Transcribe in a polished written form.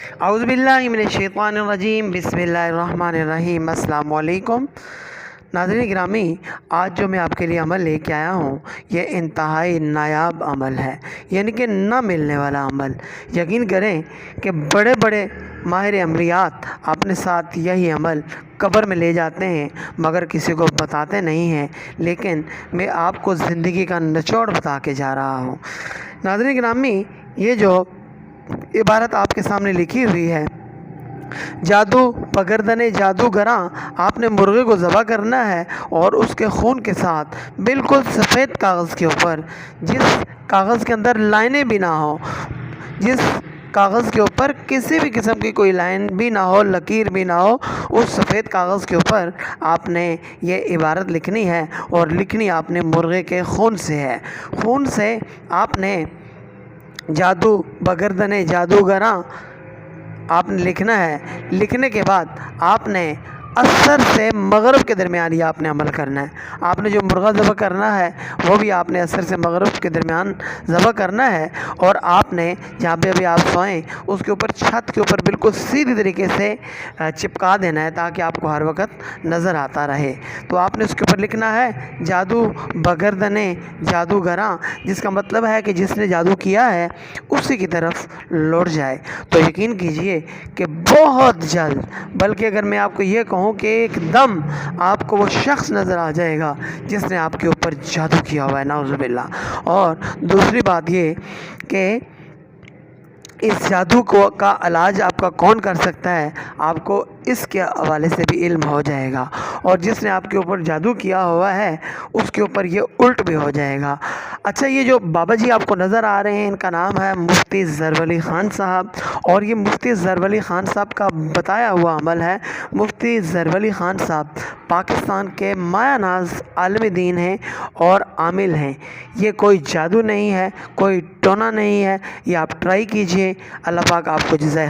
اعوذ باللہ من الشیطان الرجیم، بسم اللہ الرحمن الرحیم۔ السلام علیکم ناظرین گرامی، آج جو میں آپ کے لیے عمل لے کے آیا ہوں یہ انتہائی نایاب عمل ہے، یعنی کہ نہ ملنے والا عمل۔ یقین کریں کہ بڑے بڑے ماہر عملیات اپنے ساتھ یہی عمل قبر میں لے جاتے ہیں مگر کسی کو بتاتے نہیں ہیں، لیکن میں آپ کو زندگی کا نچوڑ بتا کے جا رہا ہوں۔ ناظرین گرامی، یہ جو عبارت آپ کے سامنے لکھی ہوئی ہے، جادو بگردن جادوگراں، آپ نے مرغے کو ذبح کرنا ہے اور اس کے خون کے ساتھ بالکل سفید کاغذ کے اوپر، جس کاغذ کے اندر لائنیں بھی نہ ہو، جس کاغذ کے اوپر کسی بھی قسم کی کوئی لائن بھی نہ ہو، لکیر بھی نہ ہو، اس سفید کاغذ کے اوپر آپ نے یہ عبارت لکھنی ہے، اور لکھنی آپ نے مرغے کے خون سے ہے۔ خون سے آپ نے جادو بگردن جادوگراں آپ نے لکھنا ہے۔ لکھنے کے بعد آپ نے عصر سے مغرب کے درمیان یہ آپ نے عمل کرنا ہے۔ آپ نے جو مرغہ ذبح کرنا ہے وہ بھی آپ نے عصر سے مغرب کے درمیان ذبح کرنا ہے، اور آپ نے جہاں پہ ابھی آپ سوئیں اس کے اوپر، چھت کے اوپر بالکل سیدھی طریقے سے چپکا دینا ہے تاکہ آپ کو ہر وقت نظر آتا رہے۔ تو آپ نے اس کے اوپر لکھنا ہے جادو بگردن جادوگراں، جس کا مطلب ہے کہ جس نے جادو کیا ہے اسی کی طرف لوٹ جائے۔ تو یقین کیجئے کہ بہت جلد، بلکہ اگر میں آپ کو یہ کہوں کہ ایک دم آپ کو وہ شخص نظر آ جائے گا جس نے آپ کے اوپر جادو کیا ہوا ہے، نعوذ باللہ۔ اور دوسری بات یہ کہ اس جادو کا علاج آپ کا کون کر سکتا ہے، آپ کو اس کے حوالے سے بھی علم ہو جائے گا، اور جس نے آپ کے اوپر جادو کیا ہوا ہے اس کے اوپر یہ الٹ بھی ہو جائے گا۔ اچھا، یہ جو بابا جی آپ کو نظر آ رہے ہیں ان کا نام ہے مفتی ظرف خان صاحب، اور یہ مفتی ظرف خان صاحب کا بتایا ہوا عمل ہے۔ مفتی ظرف خان صاحب پاکستان کے مایہ ناز عالم دین ہیں اور عامل ہیں۔ یہ کوئی جادو نہیں ہے، کوئی ٹونا نہیں ہے، یہ آپ ٹرائی کیجئے۔ اللہ پاک آپ کو جزائے